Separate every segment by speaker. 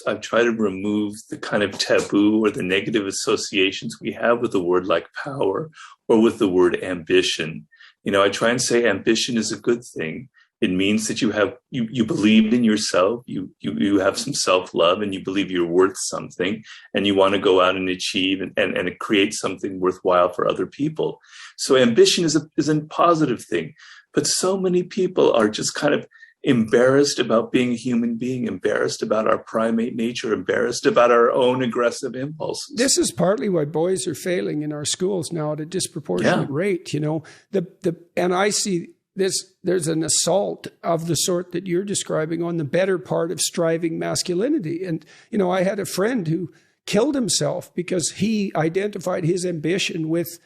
Speaker 1: I've tried to remove the kind of taboo or the negative associations we have with a word like power or with the word ambition. I try and say ambition is a good thing. It means that you believe in yourself, you have some self-love, and you believe you're worth something, and you want to go out and achieve and create something worthwhile for other people. So ambition is a positive thing. But so many people are just kind of embarrassed about being a human being, embarrassed about our primate nature, embarrassed about our own aggressive impulses.
Speaker 2: This is partly why boys are failing in our schools now at a disproportionate rate. And I see there's an assault of the sort that you're describing on the better part of striving masculinity. And, I had a friend who killed himself because he identified his ambition with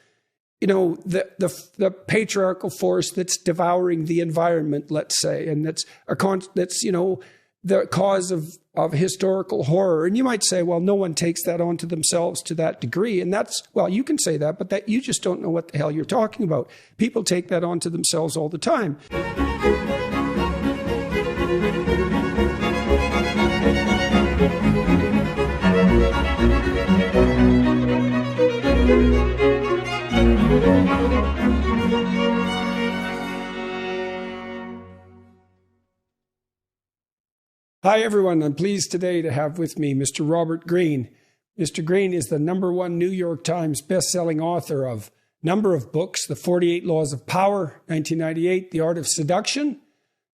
Speaker 2: the patriarchal force that's devouring the environment, let's say, and that's the cause of historical horror. And you might say, well, no one takes that onto themselves to that degree. And you can say that, but that you just don't know what the hell you're talking about. People take that onto themselves all the time. Hi, everyone. I'm pleased today to have with me Mr. Robert Greene. Mr. Greene is the #1 New York Times best-selling author of a number of books: The 48 Laws of Power, 1998, The Art of Seduction,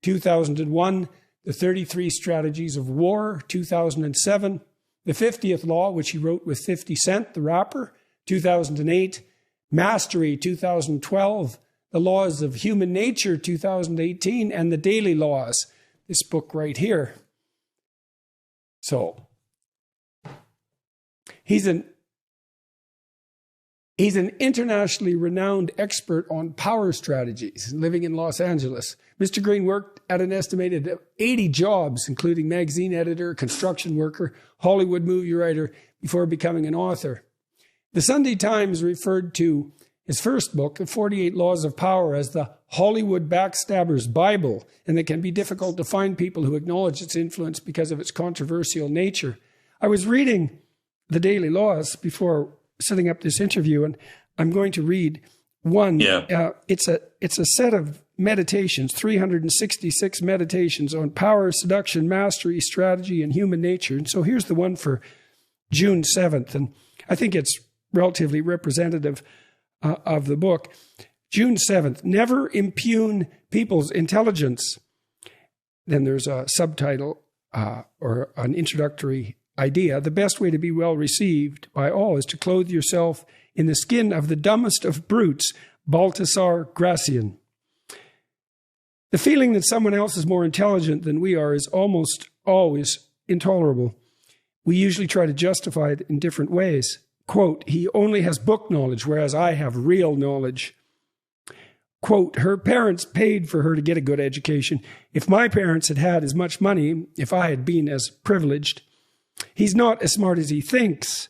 Speaker 2: 2001, The 33 Strategies of War, 2007, The 50th Law, which he wrote with 50 Cent, the rapper, 2008, Mastery, 2012, The Laws of Human Nature, 2018, and The Daily Laws, this book right here. So he's an internationally renowned expert on power strategies, living in Los Angeles. Mr. Greene worked at an estimated 80 jobs, including magazine editor, construction worker, Hollywood movie writer, before becoming an author. The Sunday Times referred to his first book, The 48 Laws of Power, as the Hollywood backstabber's Bible, and it can be difficult to find people who acknowledge its influence because of its controversial nature. I was reading The Daily Laws before setting up this interview, and I'm going to read one. It's a set of meditations, 366 meditations on power, seduction, mastery, strategy, and human nature. And so here's the one for June 7th, and I think it's relatively representative of the book. June 7th, never impugn people's intelligence. Then there's a subtitle or an introductory idea. The best way to be well received by all is to clothe yourself in the skin of the dumbest of brutes, Baltasar Gracian. The feeling that someone else is more intelligent than we are is almost always intolerable. We usually try to justify it in different ways. Quote, he only has book knowledge, whereas I have real knowledge. Quote, her parents paid for her to get a good education. If my parents had had as much money, if I had been as privileged, he's not as smart as he thinks.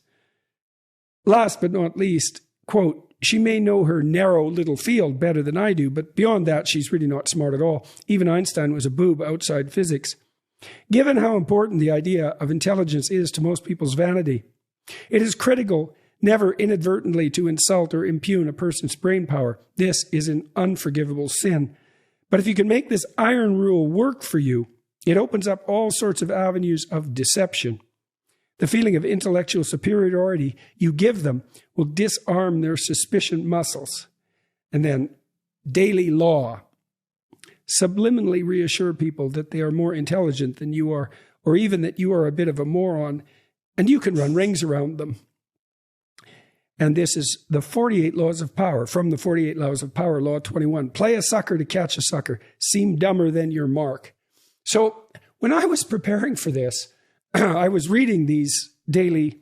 Speaker 2: Last but not least, quote, she may know her narrow little field better than I do, but beyond that, she's really not smart at all. Even Einstein was a boob outside physics. Given how important the idea of intelligence is to most people's vanity, it is critical never inadvertently to insult or impugn a person's brain power. This is an unforgivable sin. But if you can make this iron rule work for you, it opens up all sorts of avenues of deception. The feeling of intellectual superiority you give them will disarm their suspicion muscles. And then, daily law. Subliminally reassure people that they are more intelligent than you are, or even that you are a bit of a moron, and you can run rings around them. And this is the 48 Laws of Power, from the 48 Laws of Power, Law 21. Play a sucker to catch a sucker. Seem dumber than your mark. So when I was preparing for this, I was reading these daily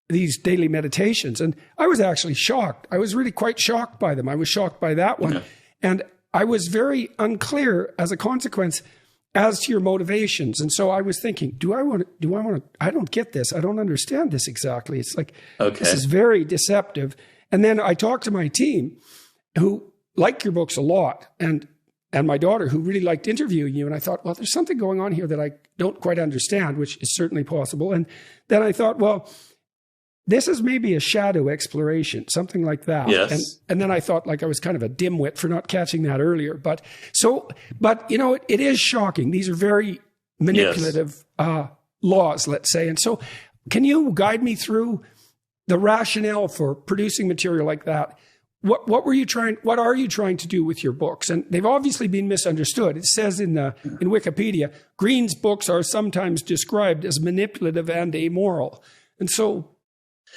Speaker 2: meditations, and I was actually shocked. I was really quite shocked by them. I was shocked by that one. And I was very unclear as a consequence as to your motivations. And so I was thinking, do I want to, I don't get this. I don't understand this exactly. It's like, This is very deceptive. And then I talked to my team who like your books a lot, and my daughter who really liked interviewing you. And I thought, well, there's something going on here that I don't quite understand, which is certainly possible. And then I thought, well, this is maybe a shadow exploration, something like that.
Speaker 1: Yes.
Speaker 2: And then I thought, like, I was kind of a dimwit for not catching that earlier. But it is shocking. These are very manipulative laws, let's say. And so can you guide me through the rationale for producing material like that? What are you trying to do with your books? And they've obviously been misunderstood. It says in Wikipedia, Greene's books are sometimes described as manipulative and amoral. And so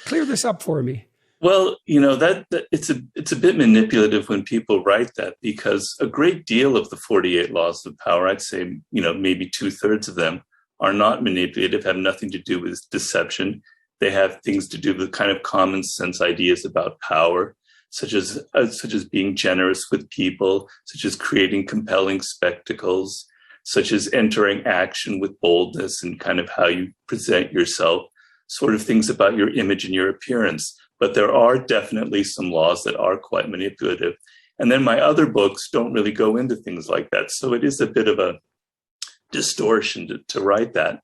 Speaker 2: clear this up for me.
Speaker 1: Well, that it's a bit manipulative when people write that, because a great deal of the 48 laws of power, I'd say, maybe 2/3 of them are not manipulative, have nothing to do with deception. They have things to do with kind of common sense ideas about power, such as being generous with people, such as creating compelling spectacles, such as entering action with boldness and kind of how you present yourself, sort of things about your image and your appearance. But there are definitely some laws that are quite manipulative. And then my other books don't really go into things like that. So it is a bit of a distortion to write that.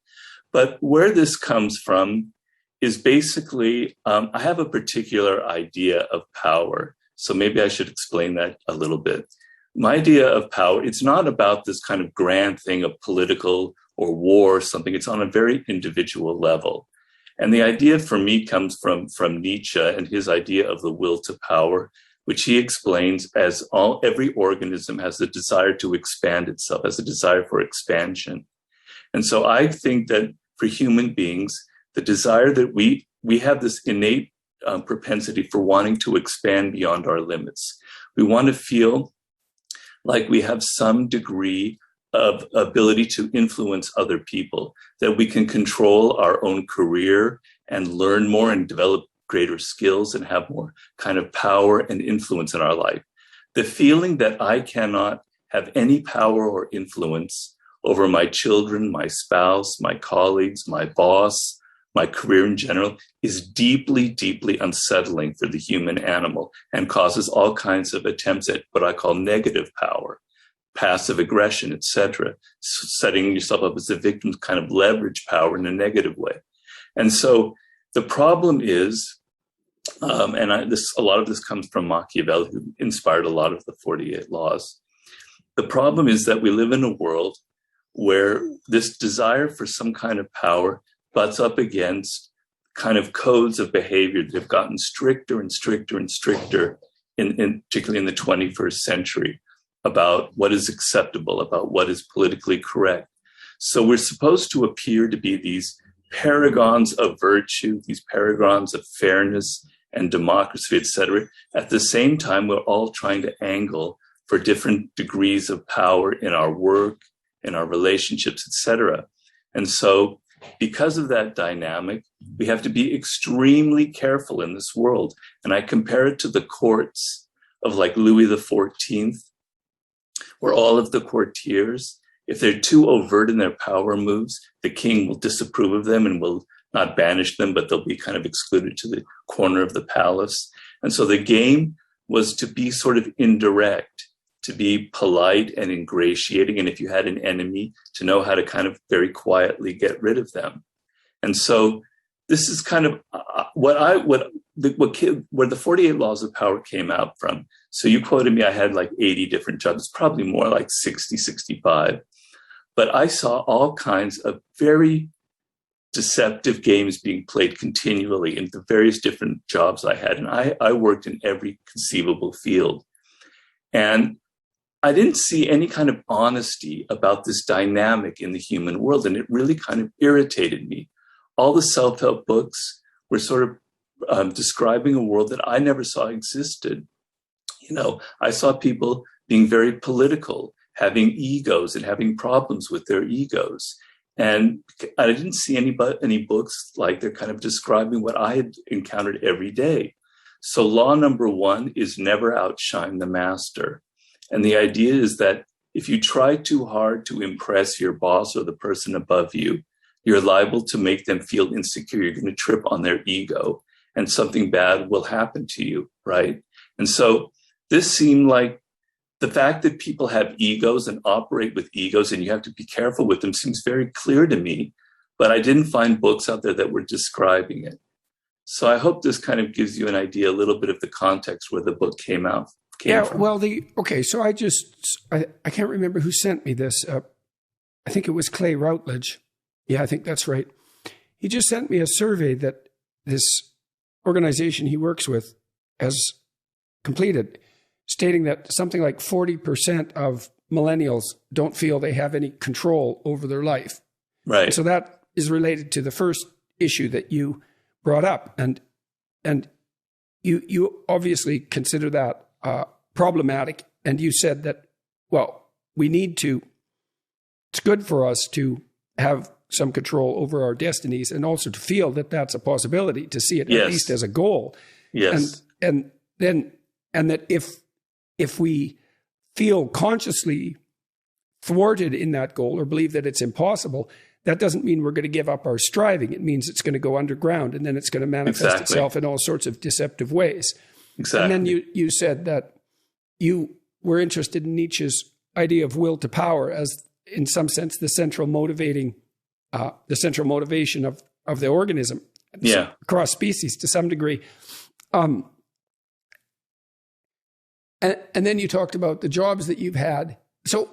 Speaker 1: But where this comes from is basically, I have a particular idea of power. So maybe I should explain that a little bit. My idea of power, it's not about this kind of grand thing of political or war or something. It's on a very individual level. And the idea for me comes from Nietzsche and his idea of the will to power, which he explains as every organism has a desire to expand itself, has a desire for expansion. And so I think that for human beings, the desire that we have this innate propensity for wanting to expand beyond our limits. We want to feel like we have some degree of ability to influence other people, that we can control our own career and learn more and develop greater skills and have more kind of power and influence in our life. The feeling that I cannot have any power or influence over my children, my spouse, my colleagues, my boss, my career in general is deeply, deeply unsettling for the human animal and causes all kinds of attempts at what I call negative power, passive aggression, etc., setting yourself up as a victim, kind of leverage power in a negative way. And so the problem is, a lot of this comes from Machiavelli, who inspired a lot of the 48 laws. The problem is that we live in a world where this desire for some kind of power butts up against kind of codes of behavior that have gotten stricter and stricter and stricter, particularly in the 21st century, about what is acceptable, about what is politically correct. So we're supposed to appear to be these paragons of virtue, these paragons of fairness and democracy, etc. At the same time, we're all trying to angle for different degrees of power in our work, in our relationships, etc. And so because of that dynamic, we have to be extremely careful in this world. And I compare it to the courts of like Louis XIV, where all of the courtiers, if they're too overt in their power moves, the king will disapprove of them and will not banish them, but they'll be kind of excluded to the corner of the palace. And so the game was to be sort of indirect, to be polite and ingratiating. And if you had an enemy, to know how to kind of very quietly get rid of them. And so this is kind of where the 48 laws of power came out from. So you quoted me, I had like 80 different jobs, probably more like 60, 65. But I saw all kinds of very deceptive games being played continually in the various different jobs I had. And I worked in every conceivable field. And I didn't see any kind of honesty about this dynamic in the human world. And it really kind of irritated me. All the self-help books were sort of describing a world that I never saw existed. You know, I saw people being very political, having egos and having problems with their egos. And I didn't see any books like they're kind of describing what I had encountered every day. So law number one is never outshine the master. And the idea is that if you try too hard to impress your boss or the person above you, you're liable to make them feel insecure. You're going to trip on their ego and something bad will happen to you, right? And so this seemed like the fact that people have egos and operate with egos and you have to be careful with them seems very clear to me, but I didn't find books out there that were describing it. So I hope this kind of gives you an idea, a little bit of the context where the book came from.
Speaker 2: Well, so I can't remember who sent me this. I think it was Clay Routledge. Yeah, I think that's right. He just sent me a survey that this organization he works with has completed, stating that something like 40% of millennials don't feel they have any control over their life.
Speaker 1: Right.
Speaker 2: And so that is related to the first issue that you brought up. And you obviously consider that problematic. And you said that, well, it's good for us to have some control over our destinies and also to feel that that's a possibility, to see it at least as a goal.
Speaker 1: Yes.
Speaker 2: And that if we feel consciously thwarted in that goal or believe that it's impossible, that doesn't mean we're going to give up our striving. It means it's going to go underground, and then it's going to manifest itself in all sorts of deceptive ways.
Speaker 1: Exactly.
Speaker 2: And then you said that you were interested in Nietzsche's idea of will to power as, in some sense, the central motivation of the organism, across species to some degree. And then you talked about the jobs that you've had. So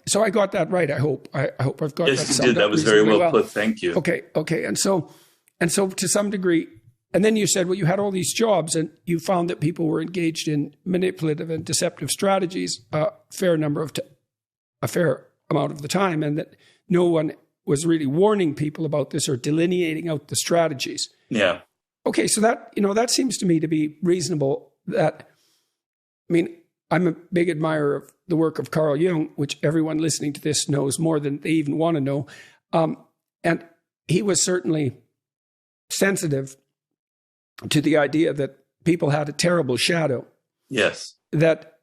Speaker 2: so I got that right. I hope I've got that.
Speaker 1: Yes, you did. That was very well put. Thank you.
Speaker 2: Okay. And so to some degree, and then you said, well, you had all these jobs and you found that people were engaged in manipulative and deceptive strategies a fair amount of the time, and that no one was really warning people about this or delineating out the strategies.
Speaker 1: Yeah.
Speaker 2: Okay. So that seems to me to be reasonable. I'm a big admirer of the work of Carl Jung, which everyone listening to this knows more than they even want to know. And he was certainly sensitive to the idea that people had a terrible shadow.
Speaker 1: Yes.
Speaker 2: That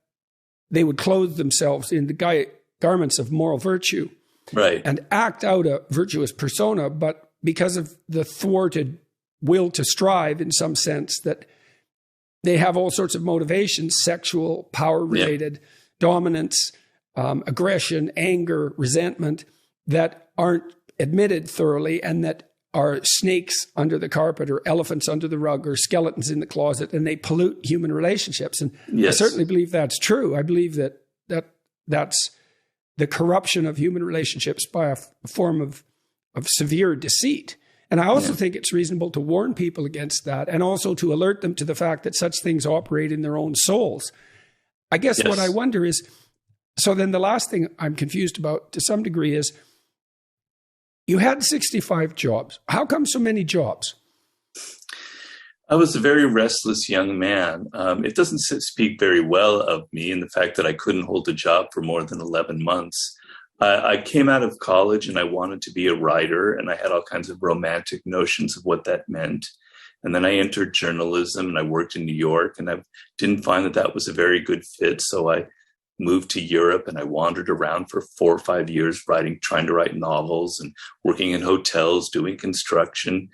Speaker 2: they would clothe themselves in the garments of moral virtue.
Speaker 1: Right.
Speaker 2: And act out a virtuous persona, but because of the thwarted will to strive, in some sense, that they have all sorts of motivations, sexual, power-related, dominance, aggression, anger, resentment, that aren't admitted thoroughly and that are snakes under the carpet or elephants under the rug or skeletons in the closet, and they pollute human relationships. And I certainly believe that's true. I believe that's the corruption of human relationships by a form of severe deceit. And I also think it's reasonable to warn people against that and also to alert them to the fact that such things operate in their own souls. I guess what I wonder is, so then the last thing I'm confused about to some degree is, you had 65 jobs. How come so many jobs?
Speaker 1: I was a very restless young man. It doesn't speak very well of me in the fact that I couldn't hold a job for more than 11 months. I came out of college and I wanted to be a writer, and I had all kinds of romantic notions of what that meant. And then I entered journalism and I worked in New York, and I didn't find that was a very good fit. So I moved to Europe and I wandered around for 4 or 5 years trying to write novels and working in hotels, doing construction,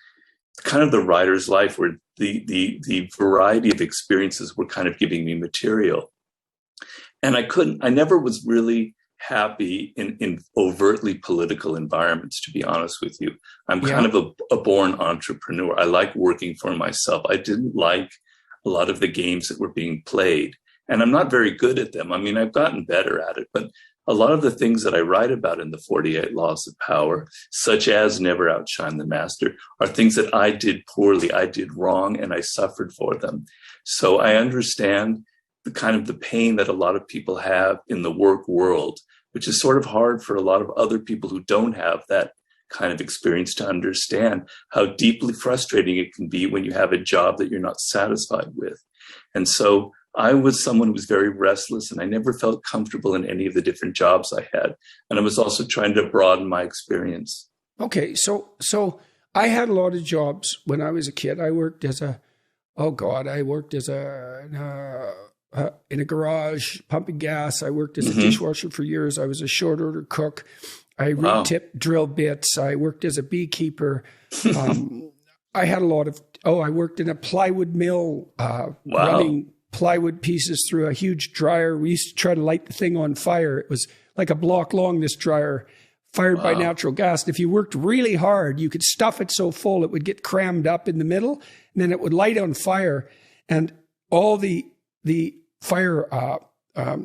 Speaker 1: kind of the writer's life where the variety of experiences were kind of giving me material. And I never was really happy in overtly political environments, to be honest with you. I'm kind of a born entrepreneur. I like working for myself. I didn't like a lot of the games that were being played, and I'm not very good at them. I mean, I've gotten better at it, but a lot of the things that I write about in the 48 Laws of Power, such as never outshine the master, are things that I did poorly, I did wrong, and I suffered for them. So I understand the pain that a lot of people have in the work world, which is sort of hard for a lot of other people who don't have that kind of experience to understand how deeply frustrating it can be when you have a job that you're not satisfied with. And so I was someone who was very restless, and I never felt comfortable in any of the different jobs I had. And I was also trying to broaden my experience.
Speaker 2: Okay, so I had a lot of jobs when I was a kid. I worked as in a garage pumping gas. I worked as a dishwasher for years. I was a short order cook. I re-tipped drill bits. I worked as a beekeeper. I had a lot of, I worked in a plywood mill, running plywood pieces through a huge dryer. We used to try to light the thing on fire. It was like a block long, this dryer, fired by natural gas. And if you worked really hard, you could stuff it so full it would get crammed up in the middle, and then it would light on fire, and all the fire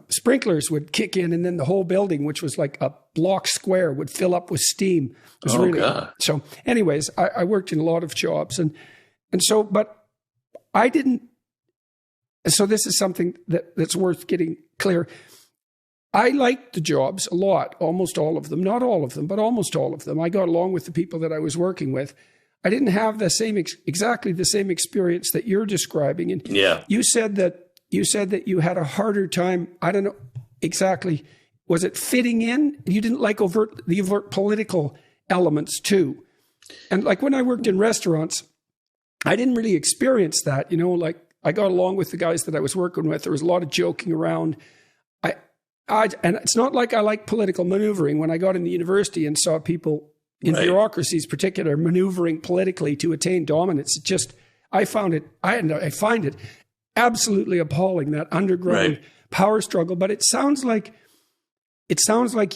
Speaker 2: sprinklers would kick in, and then the whole building, which was like a block square, would fill up with steam. It was
Speaker 1: God.
Speaker 2: So anyways, I worked in a lot of jobs, and so, but I didn't. So this is something that's worth getting clear. I liked the jobs a lot, almost all of them, not all of them, but almost all of them. I got along with the people that I was working with. I didn't have the same, exactly the same experience that you're describing. And you said that you had a harder time. I don't know exactly. Was it fitting in? You didn't like the overt political elements too. And like when I worked in restaurants, I didn't really experience that, like I got along with the guys that I was working with. There was a lot of joking around. And it's not like I like political maneuvering. When I got into university and saw people in bureaucracies, particular, maneuvering politically to attain dominance, I find it absolutely appalling, that underground power struggle. But it sounds like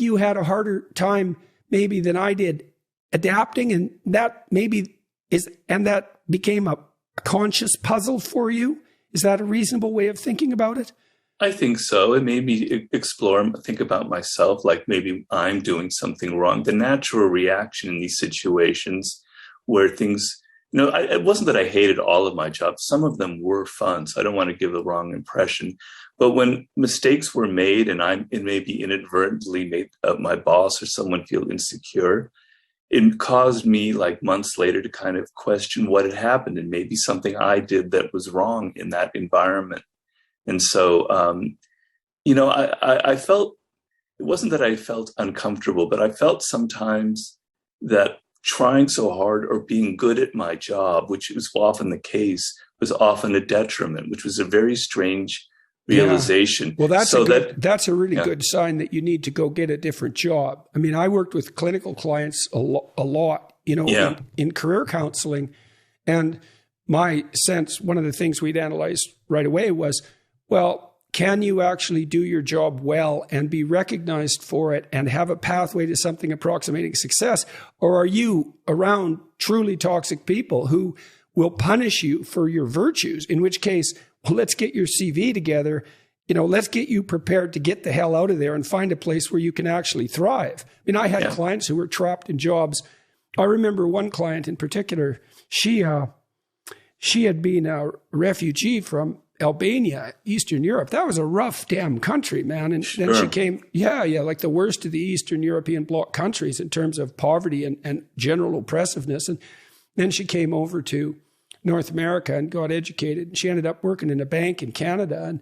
Speaker 2: you had a harder time maybe than I did adapting, and that that became a conscious puzzle for you. Is that a reasonable way of thinking about it?
Speaker 1: I think so. It made me think about myself, like maybe I'm doing something wrong. The natural reaction in these situations where things, it wasn't that I hated all of my jobs. Some of them were fun, so I don't want to give the wrong impression. But when mistakes were made and it maybe inadvertently made my boss or someone feel insecure, it caused me like months later to kind of question what had happened, and maybe something I did that was wrong in that environment. And so, I felt, it wasn't that I felt uncomfortable, but I felt sometimes that trying so hard or being good at my job, which was often the case, was often a detriment, which was a very strange realization.
Speaker 2: Well, that's a really good sign that you need to go get a different job. I mean, I worked with clinical clients a lot, in career counseling. And my sense, one of the things we'd analyzed right away was, well, can you actually do your job well and be recognized for it and have a pathway to something approximating success? Or are you around truly toxic people who will punish you for your virtues? In which case, well, let's get your CV together. Let's get you prepared to get the hell out of there and find a place where you can actually thrive. I mean, I had clients who were trapped in jobs. I remember one client in particular, she had been a refugee from Albania, Eastern Europe. That was a rough damn country, man. And then she came, like the worst of the Eastern European bloc countries in terms of poverty and general oppressiveness. And then she came over to North America and got educated. And she ended up working in a bank in Canada. And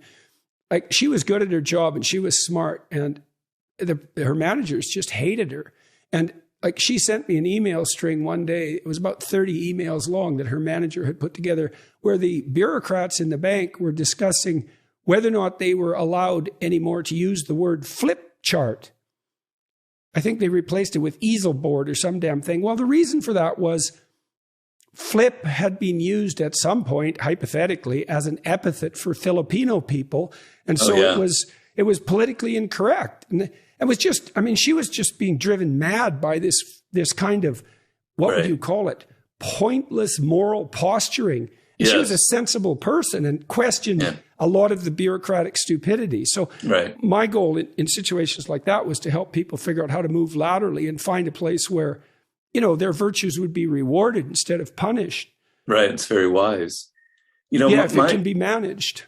Speaker 2: like she was good at her job and she was smart. And her managers just hated her. And like she sent me an email string one day. It was about 30 emails long that her manager had put together, where the bureaucrats in the bank were discussing whether or not they were allowed anymore to use the word flip chart. I think they replaced it with easel board or some damn thing. Well, the reason for that was flip had been used at some point, hypothetically, as an epithet for Filipino people. And so it was politically incorrect. And it was just, I mean, she was just being driven mad by this kind of, what would you call it? Pointless moral posturing. She was a sensible person and questioned a lot of the bureaucratic stupidity. So my goal in situations like that was to help people figure out how to move laterally and find a place where, their virtues would be rewarded instead of punished. Right.
Speaker 1: It's very wise.
Speaker 2: If it can be managed.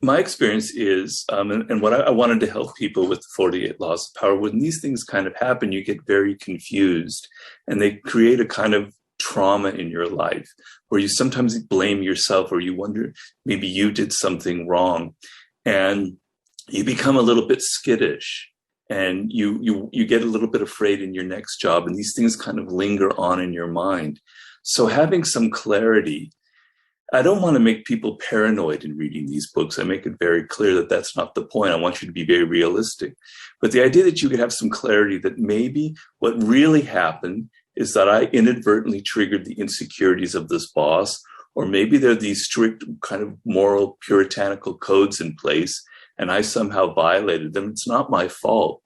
Speaker 1: My experience is, and what I wanted to help people with the 48 laws of power, when these things kind of happen, you get very confused and they create a kind of trauma in your life where you sometimes blame yourself or you wonder, maybe you did something wrong, and you become a little bit skittish and you get a little bit afraid in your next job, and these things kind of linger on in your mind. So having some clarity, I don't want to make people paranoid in reading these books. I make it very clear that that's not the point. I want you to be very realistic. But the idea that you could have some clarity that maybe what really happened is that I inadvertently triggered the insecurities of this boss, Or maybe there are these strict kind of moral puritanical codes in place and I somehow violated them. It's not my fault.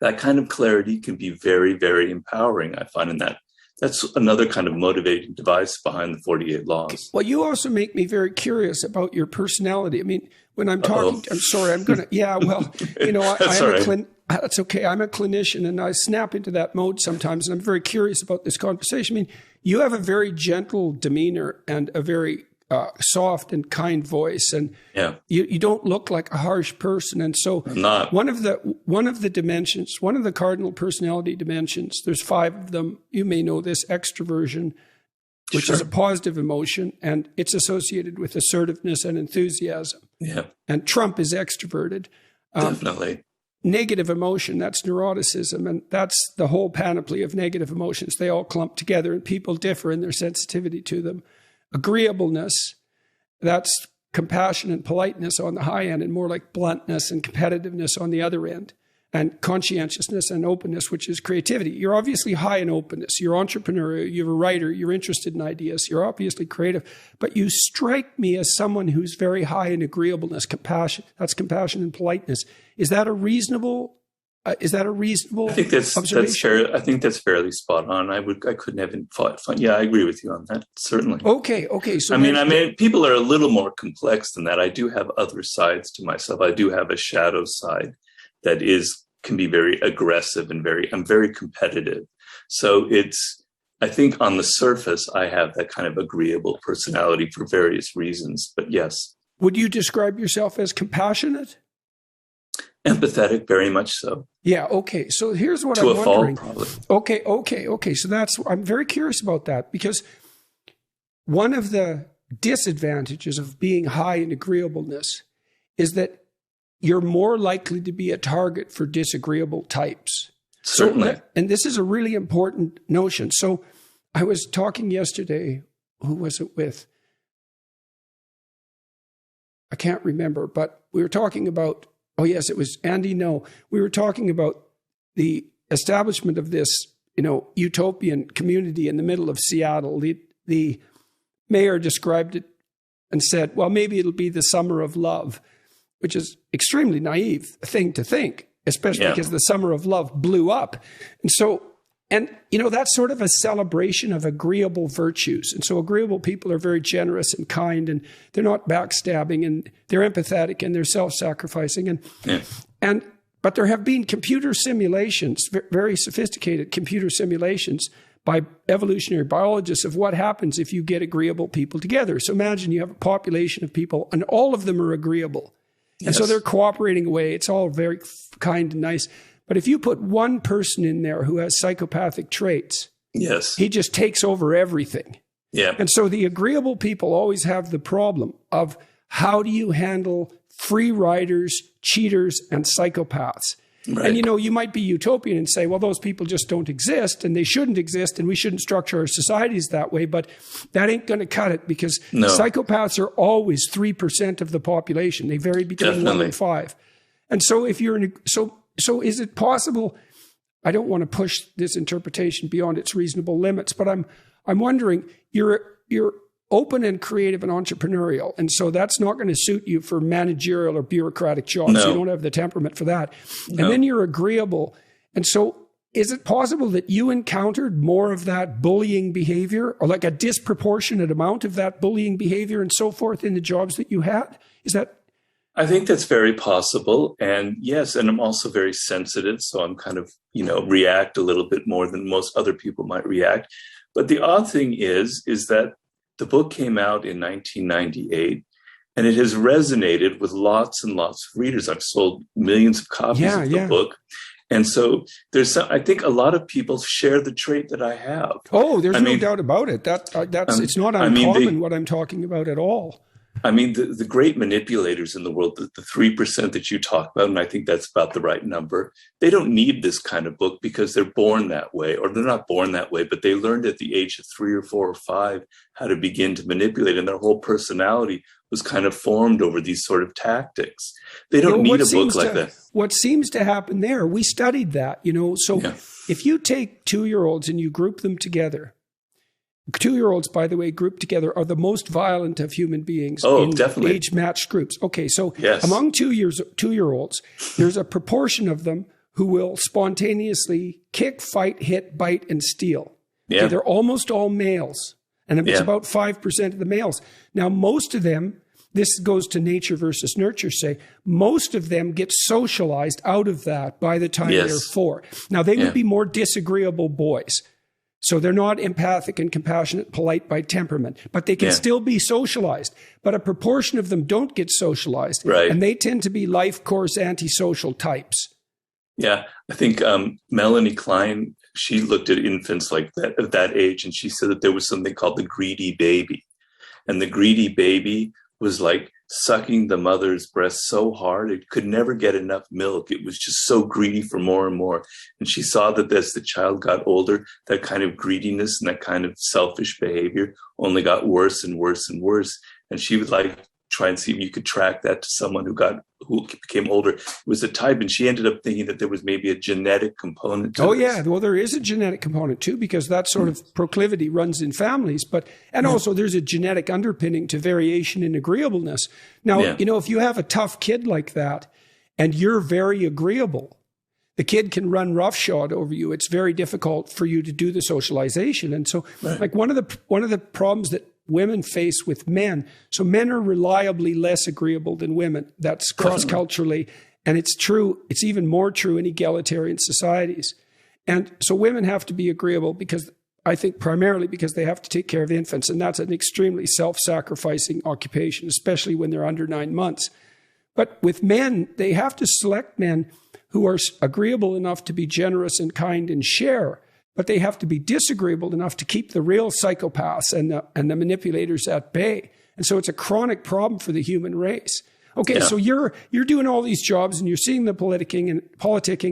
Speaker 1: That kind of clarity can be very, very empowering, I find, in that. That's another kind of motivating device behind the 48 laws.
Speaker 2: Well, you also make me very curious about your personality. I mean, when I'm talking, I'm sorry, I'm going to, yeah, well, you know, that's okay. I'm a clinician and I snap into that mode sometimes. And I'm very curious about this conversation. I mean, you have a very gentle demeanor and a very soft and kind voice, and you don't look like a harsh person. And so one of the dimensions, one of the cardinal personality dimensions, there's 5 of them. You may know this: extroversion, which is a positive emotion, and it's associated with assertiveness and enthusiasm. Yeah. And Trump is extroverted.
Speaker 1: Definitely.
Speaker 2: Negative emotion, that's neuroticism, and that's the whole panoply of negative emotions. They all clump together, and people differ in their sensitivity to them. Agreeableness, that's compassion and politeness on the high end, and more like bluntness and competitiveness on the other end. And conscientiousness and openness, which is creativity. You're obviously high in openness. You're entrepreneurial, you're a writer, you're interested in ideas, you're obviously creative. But you strike me as someone who's very high in agreeableness, compassion. That's compassion and politeness. Is that a reasonable
Speaker 1: I think that's fair. I think that's fairly spot on. I couldn't have thought. Yeah, I agree with you on that. Certainly.
Speaker 2: Okay. So
Speaker 1: I mean, people are a little more complex than that. I do have other sides to myself. I do have a shadow side that can be very aggressive and I'm very competitive. So I think on the surface, I have that kind of agreeable personality for various reasons. But yes.
Speaker 2: Would you describe yourself as compassionate?
Speaker 1: Empathetic, very much so.
Speaker 2: Yeah. Okay. So here's what I'm wondering. To a fault, probably. Okay. So I'm very curious about that, because one of the disadvantages of being high in agreeableness is that you're more likely to be a target for disagreeable types.
Speaker 1: Certainly.
Speaker 2: And this is a really important notion. So I was talking yesterday, who was it with? I can't remember, but we were talking about, oh yes, it was Andy. No, we were talking about the establishment of this, utopian community in the middle of Seattle. The mayor described it and said, well, maybe it'll be the summer of love, which is extremely naive thing to think, especially because the summer of love blew up. And that's sort of a celebration of agreeable virtues. And so agreeable people are very generous and kind, and they're not backstabbing, and they're empathetic, and they're self-sacrificing. But there have been computer simulations, very sophisticated computer simulations by evolutionary biologists of what happens if you get agreeable people together. So imagine you have a population of people and all of them are agreeable. And so they're cooperating away. It's all very kind and nice. But if you put one person in there who has psychopathic traits, he just takes over everything. Yeah. And so the agreeable people always have the problem of how do you handle free riders, cheaters, and psychopaths? Right. And, you might be utopian and say, well, those people just don't exist and they shouldn't exist and we shouldn't structure our societies that way. But that ain't going to cut it, because psychopaths are always 3% of the population. They vary between 1 and 5. And so if you're so is it possible? I don't want to push this interpretation beyond its reasonable limits, but I'm wondering, you're open and creative and entrepreneurial, and so that's not going to suit you for managerial or bureaucratic jobs. No. You don't have the temperament for that. No. And then you're agreeable. And so is it possible that you encountered more of that bullying behavior, or like a disproportionate amount of that bullying behavior and so forth in the jobs that you had? Is that...
Speaker 1: I think that's very possible. And yes, and I'm also very sensitive. So I'm kind of, react a little bit more than most other people might react. But the odd thing is that the book came out in 1998 and it has resonated with lots and lots of readers. I've sold millions of copies of the book. And so I think a lot of people share the trait that I have.
Speaker 2: Oh, there's no doubt about it. It's not uncommon what I'm talking about at all.
Speaker 1: I mean, the great manipulators in the world, the 3% that you talk about, and I think that's about the right number, they don't need this kind of book because they're born that way, or they're not born that way, but they learned at the age of 3 or 4 or 5 how to begin to manipulate, and their whole personality was kind of formed over these sort of tactics. They don't need a book like that.
Speaker 2: What seems to happen there, we studied that, if you take 2-year-olds and you group them together, 2-year-olds, by the way, grouped together, are the most violent of human beings
Speaker 1: Oh,
Speaker 2: in
Speaker 1: definitely.
Speaker 2: age-matched groups. Okay, so
Speaker 1: Yes.
Speaker 2: among 2-year-olds, there's a proportion of them who will spontaneously kick, fight, hit, bite, and steal.
Speaker 1: Yeah.
Speaker 2: Okay, they're almost all males, and it's
Speaker 1: Yeah.
Speaker 2: about 5% of the males. Now, most of them, this goes to nature versus nurture, say, most of them get socialized out of that by the time
Speaker 1: Yes.
Speaker 2: they're 4. Now, they
Speaker 1: Yeah.
Speaker 2: would be more disagreeable boys. So they're not empathic and compassionate, polite by temperament, but they can
Speaker 1: Yeah.
Speaker 2: still be socialized. But a proportion of them don't get socialized.
Speaker 1: Right.
Speaker 2: And they tend to be life course antisocial types.
Speaker 1: Yeah, I think Melanie Klein, she looked at infants like that of that age, and she said that there was something called the greedy baby. And the greedy baby was like sucking the mother's breast so hard, it could never get enough milk. It was just so greedy for more and more. And she saw that as the child got older, that kind of greediness and that kind of selfish behavior only got worse and worse and worse. And she would like try and see if you could track that to someone who became older. It was a type, and she ended up thinking that there was maybe a genetic component to this.
Speaker 2: Yeah, well, there is a genetic component too, because that sort of proclivity runs in families. And also there's a genetic underpinning to variation in agreeableness. Now, if you have a tough kid like that, and you're very agreeable, the kid can run roughshod over you. It's very difficult for you to do the socialization. And so, like one of the problems that women face with men. So men are reliably less agreeable than women. That's cross-culturally. And it's true. It's even more true in egalitarian societies. And so women have to be agreeable because I think primarily because they have to take care of infants. And that's an extremely self-sacrificing occupation, especially when they're under 9 months. But with men, they have to select men who are agreeable enough to be generous and kind and share. But they have to be disagreeable enough to keep the real psychopaths and the manipulators at bay. And so it's a chronic problem for the human race. Okay, so you're doing all these jobs and you're seeing the politicking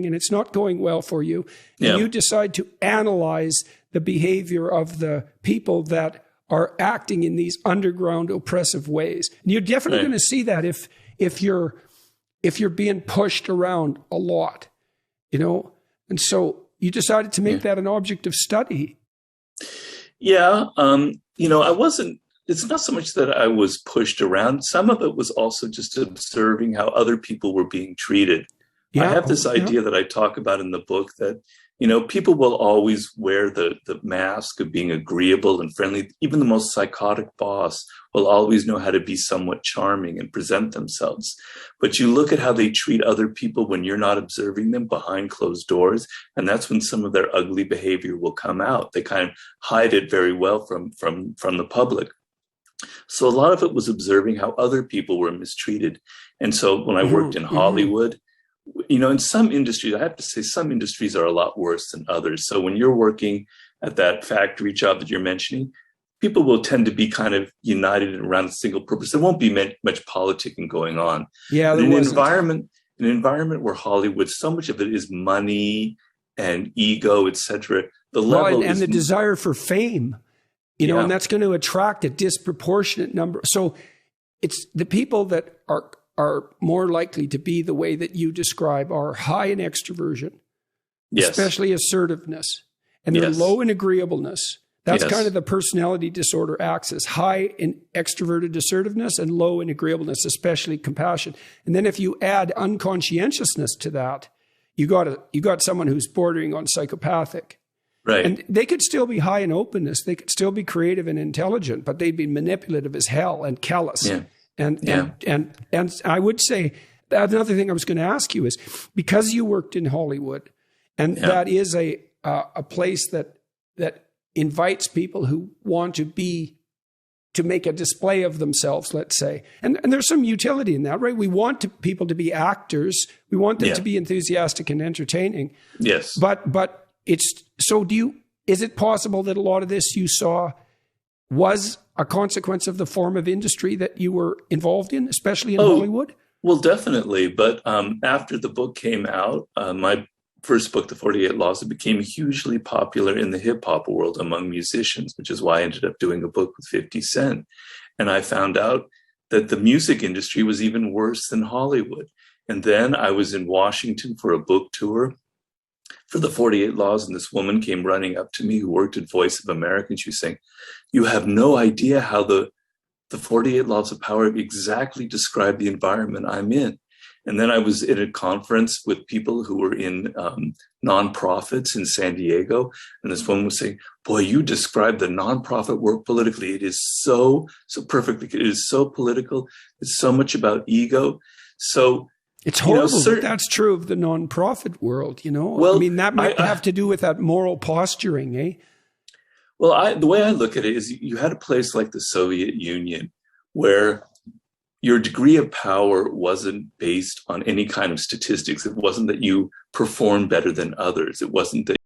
Speaker 2: and it's not going well for you. And you decide to analyze the behavior of the people that are acting in these underground oppressive ways. And you're definitely going to see that if you're being pushed around a lot, And so you decided to make that an object of study.
Speaker 1: Yeah. It's not so much that I was pushed around. Some of it was also just observing how other people were being treated. I have this idea that I talk about in the book that, people will always wear the mask of being agreeable and friendly. Even the most psychotic boss will always know how to be somewhat charming and present themselves. But you look at how they treat other people when you're not observing them behind closed doors, and that's when some of their ugly behavior will come out. They kind of hide it very well from the public. So a lot of it was observing how other people were mistreated. And so when I worked in Hollywood, in some industries, I have to say some industries are a lot worse than others. So when you're working at that factory job that you're mentioning, people will tend to be kind of united around a single purpose. There won't be much politicking going on.
Speaker 2: Yeah,
Speaker 1: in an environment where Hollywood, so much of it is money and ego, etc. The level
Speaker 2: and the desire for fame, and that's going to attract a disproportionate number. So it's the people that are more likely to be the way that you describe are high in extroversion, especially assertiveness, and they're low in agreeableness. That's kind of the personality disorder axis: high in extroverted assertiveness and low in agreeableness, especially compassion. And then if you add unconscientiousness to that, you got someone who's bordering on psychopathic.
Speaker 1: Right.
Speaker 2: And they could still be high in openness. They could still be creative and intelligent, but they'd be manipulative as hell and callous.
Speaker 1: Yeah.
Speaker 2: And I would say another thing I was going to ask you is, because you worked in Hollywood, and that is a place that invites people who want to make a display of themselves, let's say, and there's some utility in that, right? We want people to be actors. We want them to be enthusiastic and entertaining.
Speaker 1: Yes.
Speaker 2: But it's so. Is it possible that a lot of this you saw was a consequence of the form of industry that you were involved in, especially in Hollywood?
Speaker 1: Well, definitely. But after the book came out, my first book, The 48 Laws, it became hugely popular in the hip hop world among musicians, which is why I ended up doing a book with 50 Cent. And I found out that the music industry was even worse than Hollywood. And then I was in Washington for a book tour. for the 48 Laws, and this woman came running up to me who worked at Voice of America, and she was saying, "You have no idea how the 48 Laws of Power exactly describe the environment I'm in." And then I was at a conference with people who were in nonprofits in San Diego. And this woman was saying, "Boy, you describe the nonprofit work politically. It is so perfectly. It is so political. It's so much about ego." So
Speaker 2: it's horrible that that's true of the nonprofit world, Well, I mean, that might have to do with that moral posturing, eh?
Speaker 1: Well, the way I look at it is you had a place like the Soviet Union where your degree of power wasn't based on any kind of statistics. It wasn't that you performed better than others. It wasn't that